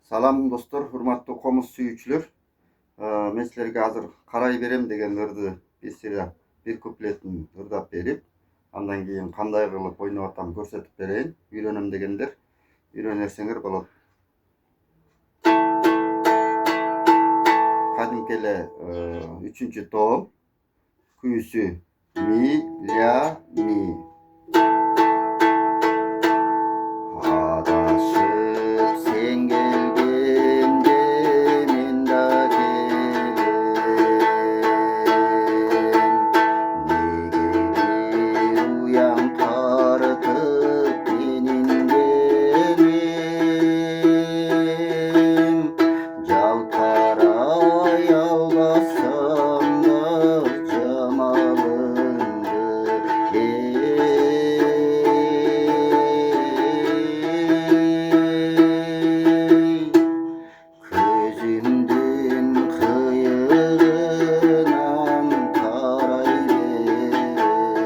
Салам достор, урматтуу комуз сүйүүчүлөр. Мен силерге азыр карай берем деген ырды бир куплетин ырдап берип, андан кийин кандай кылып ойноп атам көрсөтүп берейин. Үйрөнөм дегендер үйрөнөрсөңөр болот. Кадимки эле 3-тоом, күйүүсү ми, ля, ми. Adашып sen келгенде мен да келем. Негедир уяң тартып менин денем. Жалтарай албасам да жамалыңды көзүмдүн кыйыгынан карай берем.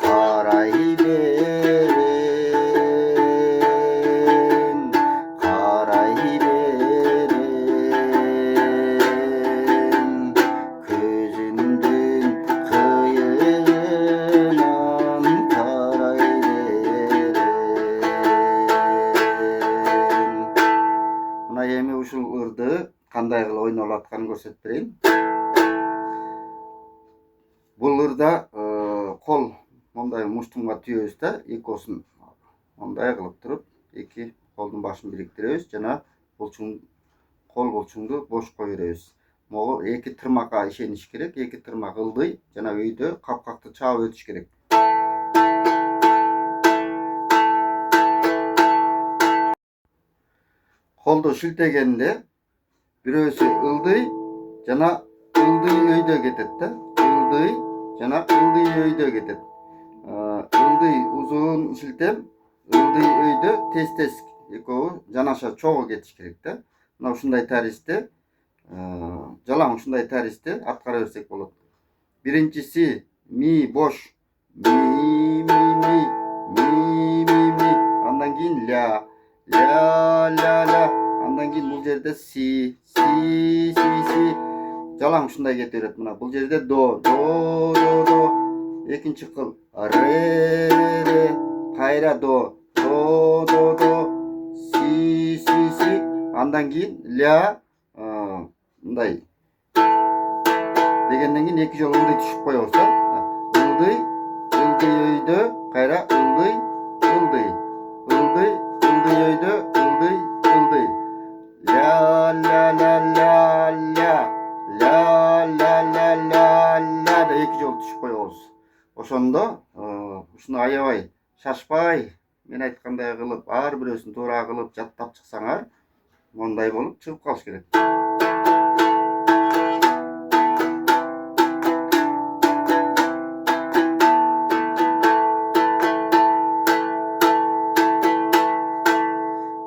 Карай берем, карай берем. Көзүмдүн кыйыгынан карай берем. Мына эми ушул ырды кандай кылып ойнолуп атканын көрсөтүп берейин. Бул ырда кол мондай муштумга түйөбүз да, экосун мондай кылып туруп, эки колдун башын бириктиребиз жана кол булчуңду бош кое беребиз. Могу эки тырмакка ишениш керек, эки тырмак ылдый жана өйдө капкакты чаап өтүш керек. Колду шилтегенде бирөөсү ылдый жана ылдый өйдө кетет да. Ылдый жана ылдый өйдө кетет. Ылдый узун шилтем, ылдый өйдө тез экөө жанаша чогуу кетиш керек да. Мына ушундай таристе, жалаң ушундай таристе аткара берсек болот. Биринчиси ми бош. Ми ми ми ми ми ми. Андан кийин ля. Ля ля ля. Андан кийин бул жерде си си си си. Жалаң ушундай кете берет. Мына бул жерде до до до до. Экинчи кыл ре ре. Кайра до до до до. Си си си. Андан кийин ля мындай дегенден кийин эки жолу ылдый түшүп коебуз да. Ылдый өйдө, кайра ылдый ылдый. Ылдый өйдө, ылдый ылдый. Ля ля ля ля ля. Ля ля ля ля ля да эки жолу түшүп коебуз. Ошондо ушуну аябай, шашпай, мен айткандай кылып, ар бирөөсүн туура кылып жаттап чыксаңар, мондай болуп чыгып калыш керек.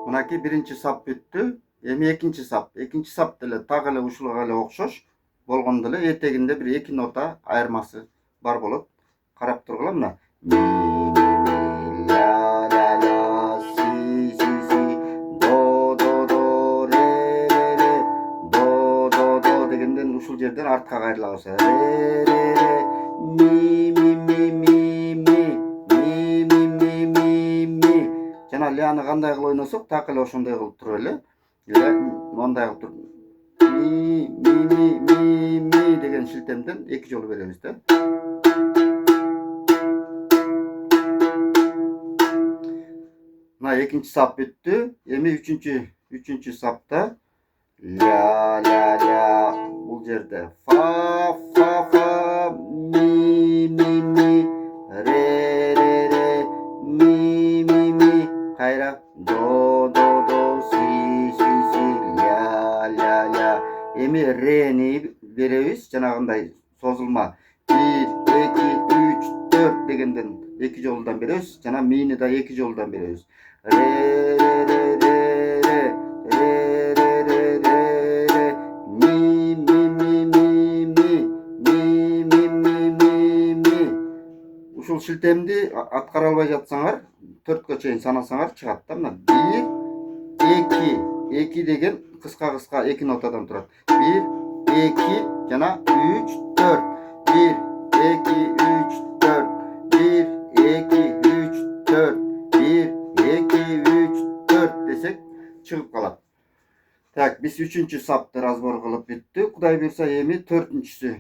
Мынакей биринчи сап бүттү. Эми экинчи сап. Экинчи сап деле так эле ушуга эле окшош болгондо эле этегинде бир 2 нота айырмасы бар болот. Карап тургула мына. Ми ми ля ля ля си си си до до до ре ре ре до до до дегенден ушул жерден артка кайрылабыз. Ре ре ре ми ми ми ми ми ми ми ми ми ми. Жана ляны кандай кылып ойносок, так эле ошондой кылып туруп эле. Мондай кылып туруп ми ми ми ми ми деген шилтемден эки жолу беребиз да. Мына экинчи сап бүттү. Эми үчүнчү сапта ля ля ля бул жерде фа фа фа ми ми ми ре ре ре ми ми ми кайра до до до си си си ля ля ля. Эми рени беребиз жанагындай созулма 1 2 3 4 дегенден эки жолудан беребиз жана мини да эки жолудан беребиз. Ре ре ре ре ре ре ре ре ре ре ми ми ми ми ми ми ми ми ми ми. Ушул шилтемди аткара албай жатсаңар, 4'kө чейин санасаңар чыгат да. Мына 1 2 деген кыска 2 нотадан турат. 1 2 жана 3 4. 1 2 3 4. 1 2 3 4. 1 2 3 4 desek çıkıp kalat. Так, biz 3-cü sapты разбор kılıp bitti. Kuday bersa эми 4-cüsü.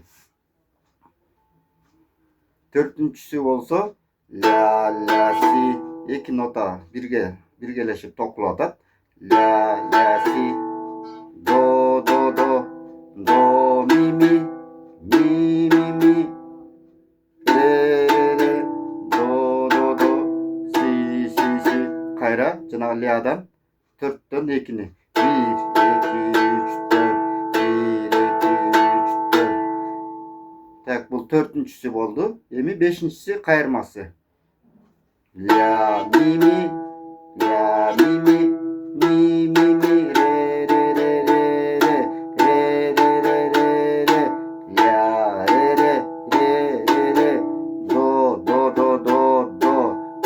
4-cüsü bolsa la la si 2 nota birgeleşip toplatat. La la si do do do do mi mi mi mi mi re re re do do do si si si kayra jana la'dan 4'tön 2'ni 1 2 3 4 1 2 3 4. Tak, bu 4-cüsü boldu. Эми 5-cisi kayırması. La mi mi la mi mi mi mi mi re re re re re re re re re re la re re re re re do do do do do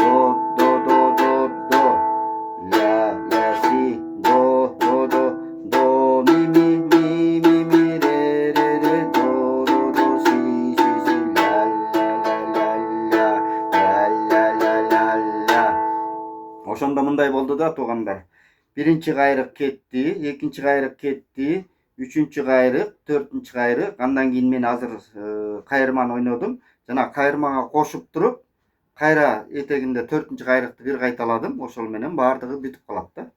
do do do do do la la si do do do do mi mi mi mi mi re re re do do do si si si la la la la la la la la la. Ошондо мындай болду да туугандар. Birinci gayrık ketти, ikinci gayrık ketти, üçüncü gayrık, dördüncü gayrık. Andan keyin men azыр kayırman oynodum. Жана kayırmanga koşup turup, kayra etегинде 4-cü gayrыкты bir kaytaladım. Oşol menen bardыгы бүтүp kalat da.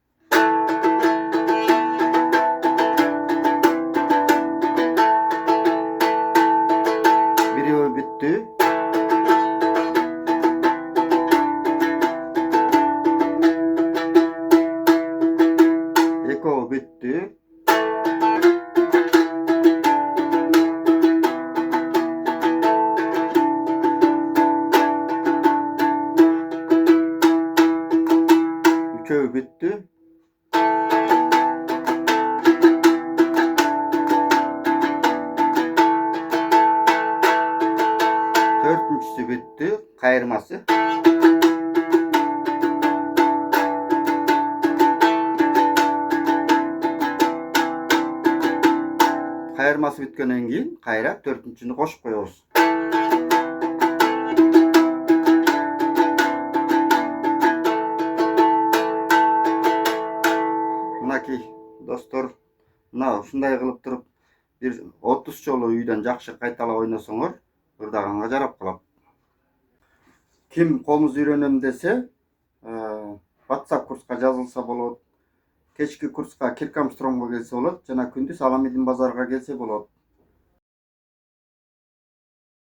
Biri bitti. Eko bitti. Üçöv bitti. Dördüncüsü bitti. Kayırması. Kayırması bitkenden keyin kayra 4-cünü koşup koyuyoruz. Mınaki dostlar, mına ушундай kılıp turup bir 30 жолу үйдөн жакшы кайталап ойносоңор ырдагanga жарап калат. Kim комуз үйрөнөм dese, WhatsApp kurска жазылса болот. Кечки курска Кирк Армстронгго келсе болот, жана күндүз Аламедин базарга келсе болот.